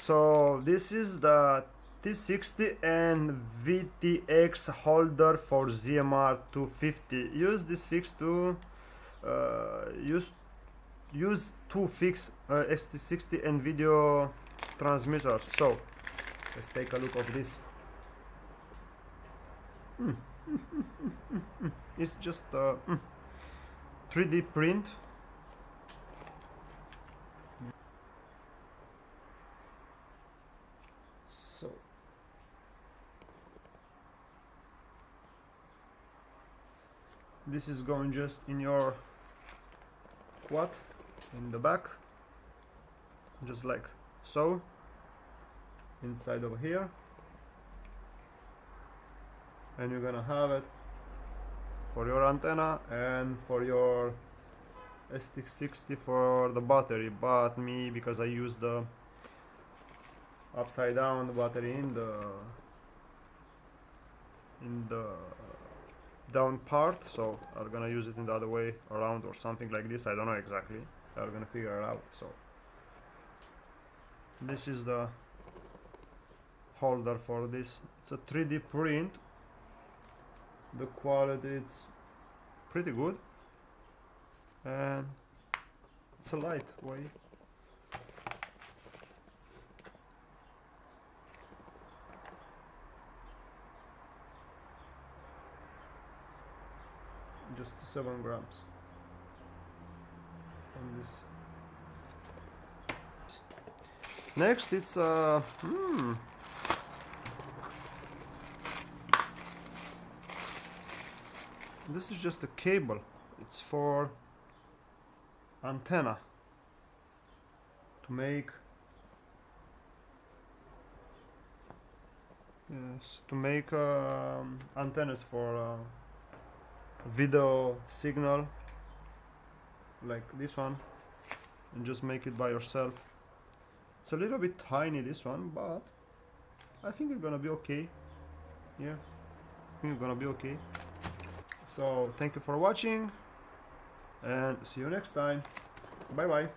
So this is the T60 and VTX holder for ZMR 250. Use this fix to use to fix XT60 and video transmitter. So let's take a look of this. It's just a 3D print. So this is going just in your quad in the back, just like so, inside over here, and you're gonna have it for your antenna and for your XT60 for the battery. But me, because I use the upside down battery in the down part, so I'm gonna use it in the other way around or something like this. I don't know exactly. I'm gonna figure it out. So this is the holder for this. It's a 3D print. The quality is pretty good, and it's a lightweight. Just 7 grams on this. Next, it's this is just a cable. It's for antenna to make antennas for video signal like this one, and just make it by yourself. It's a little bit tiny, this one, but I think it's gonna be okay. Yeah, I think it's gonna be okay. So thank you for watching, and see you next time. Bye bye.